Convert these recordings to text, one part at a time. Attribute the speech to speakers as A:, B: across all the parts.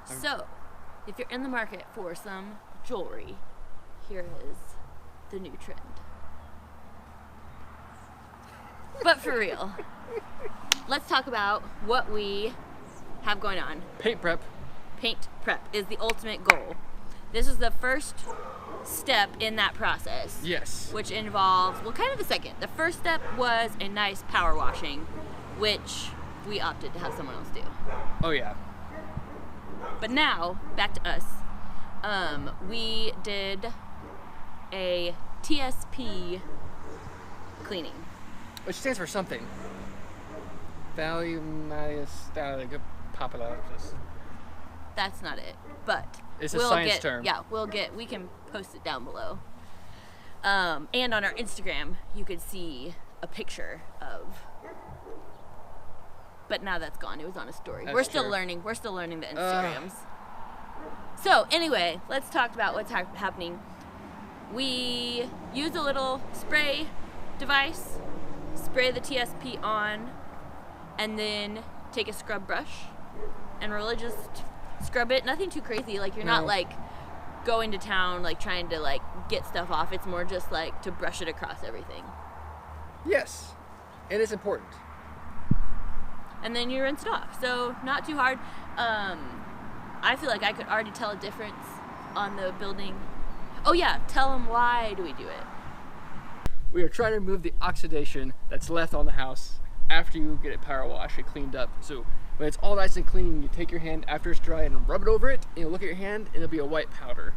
A: So, if you're in the market for some jewelry, here is the new trend. But for real, let's talk about what we have going on.
B: Paint prep.
A: Paint prep is the ultimate goal. This is the first step in that process.
B: Yes.
A: Which involves, well, kind of the second. The first step was a nice power washing, which we opted to have someone else do.
B: Oh yeah.
A: But now, back to us. We did a TSP cleaning.
B: Which stands for something. Papillologist.
A: That's not it, but
B: It's a science term.
A: Yeah, we can post it down below. And on our Instagram, you could see a picture of. But now that's gone. It was on a story.
B: That's
A: We're still
B: true.
A: learning. We're still learning the Instagrams. So anyway, let's talk about what's happening. We use a little spray device, spray the TSP on, and then take a scrub brush and really just scrub it. Nothing too crazy. Like you're not like going to town like trying to like get stuff off. It's more just like to brush it across everything.
B: Yes. And it's important.
A: And then you rinse it off. So not too hard. I feel like I could already tell a difference on the building. Oh yeah, tell them why do we do it.
B: We are trying to remove the oxidation that's left on the house after you get it power washed and cleaned up. So when it's all nice and clean, you take your hand after it's dry and rub it over it, and you look at your hand and it'll be a white powder.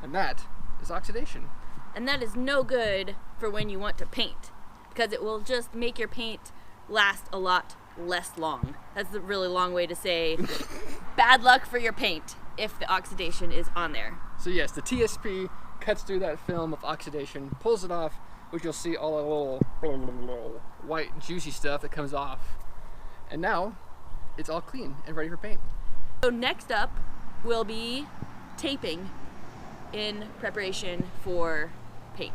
B: And that is oxidation.
A: And that is no good for when you want to paint, because it will just make your paint last a lot less long. That's a really long way to say bad luck for your paint if the oxidation is on there.
B: So yes, the TSP cuts through that film of oxidation, pulls it off, which you'll see all the little white juicy stuff that comes off. And now it's all clean and ready for paint.
A: So next up will be taping in preparation for paint.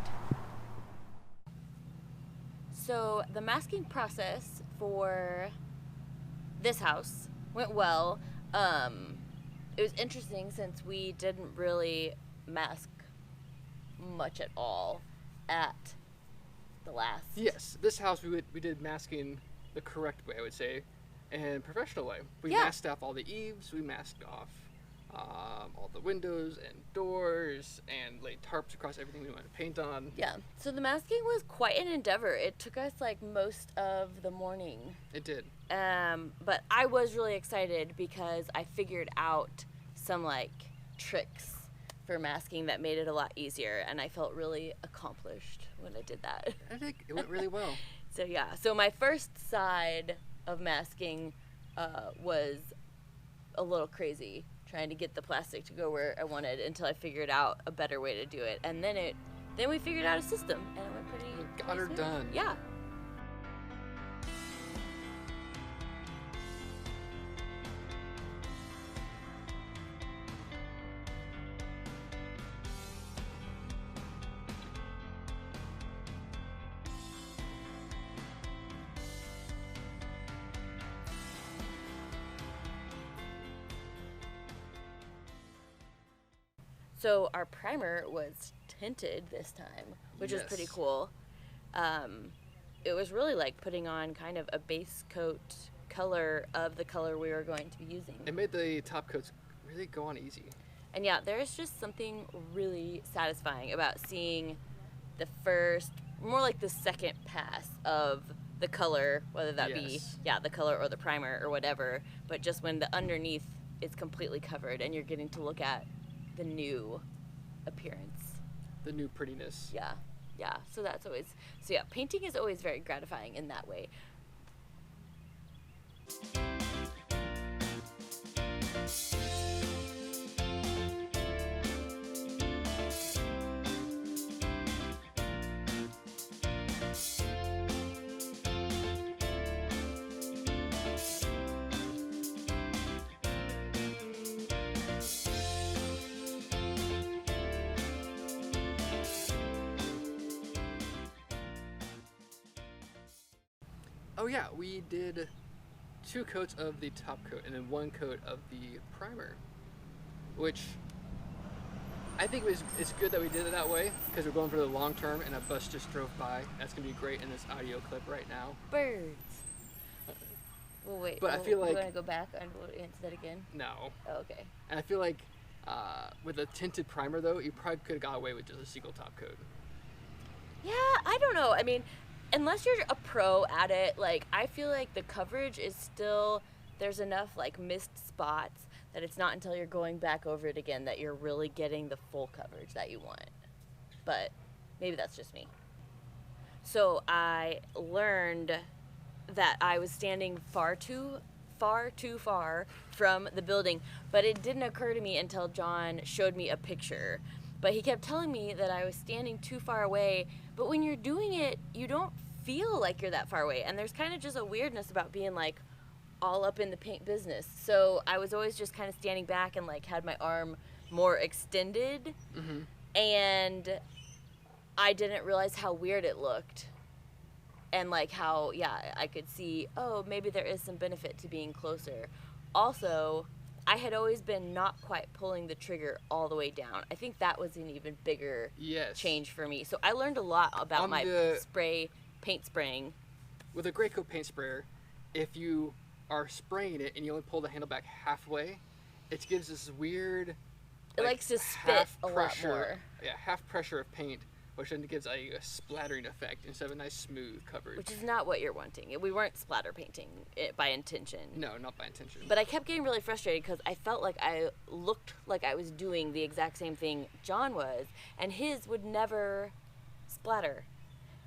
A: So the masking process for this house went well. It was interesting since we didn't really mask much at all at the last.
B: Yes, this house we did masking the correct way, I would say, and professional way. We
A: Yeah.
B: masked off all the eaves, we masked off all the windows and doors, and laid tarps across everything we wanted to paint on.
A: Yeah, so the masking was quite an endeavor. It took us like most of the morning.
B: It did.
A: But I was really excited because I figured out some like tricks for masking that made it a lot easier, and I felt really accomplished when I did that.
B: I think it went really well.
A: So yeah, so my first side of masking was a little crazy, trying to get the plastic to go where I wanted until I figured out a better way to do it, and then we figured out a system, and it went pretty.
B: Got her
A: smooth.
B: done.
A: Yeah. So our primer was tinted this time, which was pretty
B: Yes.
A: cool. It was really like putting on kind of a base coat color of the color we were going to be using.
B: It made the top coats really go on easy.
A: And yeah, there's just something really satisfying about seeing the first, more like the second pass of the color, whether that be,
B: Yes.
A: the color or the primer or whatever, but just when the underneath is completely covered and you're getting to look at the new appearance.
B: The new prettiness.
A: Yeah. So that's always, painting is always very gratifying in that way.
B: Oh yeah, we did 2 coats of the top coat and then 1 coat of the primer. which I think it's good that we did it that way because we're going for the long term and a bus just drove by. That's going to be great in this audio clip right now.
A: Birds. Well, wait.
B: But I feel like...
A: We're going to go back and we'll answer that again?
B: No.
A: Oh, okay.
B: And I feel like with a tinted primer, though, you probably could have got away with just a seagull top coat.
A: Yeah, I don't know. I mean, unless you're a pro at it, like, I feel like the coverage is still, there's enough, like, missed spots that it's not until you're going back over it again that you're really getting the full coverage that you want. But maybe that's just me. So I learned that I was standing far too far from the building, but it didn't occur to me until John showed me a picture. But he kept telling me that I was standing too far away, but when you're doing it, you don't feel like you're that far away. And there's kind of just a weirdness about being like all up in the paint business. So I was always just kind of standing back and like had my arm more extended.
B: Mm-hmm.
A: And I didn't realize how weird it looked. And like how, yeah, I could see, oh, maybe there is some benefit to being closer. Also, I had always been not quite pulling the trigger all the way down. I think that was an even bigger change for me. So I learned a lot about my paint spraying.
B: With a Gray Coat paint sprayer, if you are spraying it and you only pull the handle back halfway, it gives this weird...
A: It likes to spit a lot more.
B: Yeah, half pressure of paint, which then gives a splattering effect instead of a nice smooth coverage.
A: Which is not what you're wanting. We weren't splatter painting it by intention.
B: No, not by intention.
A: But I kept getting really frustrated because I felt like I looked like I was doing the exact same thing John was, and his would never splatter.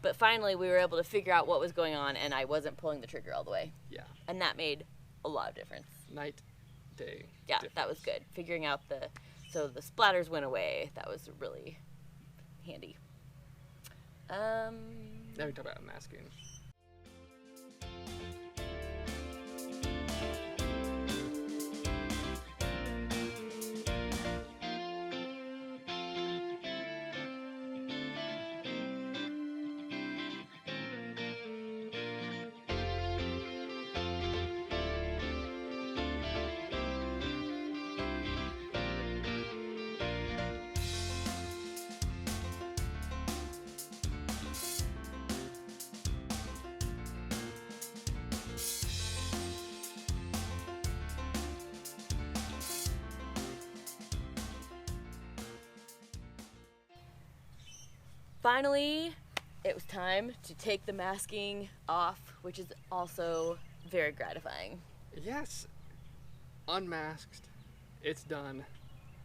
A: But finally we were able to figure out what was going on, and I wasn't pulling the trigger all the way.
B: Yeah.
A: And that made a lot of difference.
B: Night, day.
A: Yeah,
B: difference.
A: That was good. Figuring out so the splatters went away. That was really handy.
B: Now we talk about masking.
A: Finally, it was time to take the masking off, which is also very gratifying.
B: Yes. Unmasked. It's done.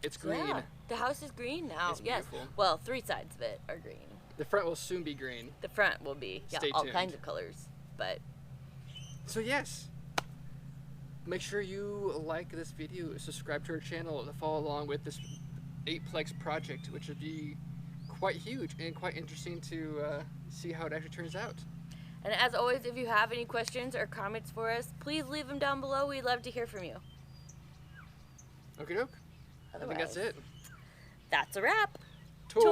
B: It's green.
A: Yeah, the house is green now.
B: It's
A: yes.
B: beautiful.
A: Well, 3 sides of it are green.
B: The front will soon be green.
A: The front will be,
B: Stay
A: all
B: tuned.
A: kinds of colors. But
B: So yes, make sure you like this video, subscribe to our channel to follow along with this 8-plex project, which would be quite huge and quite interesting to see how it actually turns out.
A: And as always, if you have any questions or comments for us, please leave them down below. We'd love to hear from you.
B: Okie doke. I think that's it.
A: That's a wrap.
B: Tour.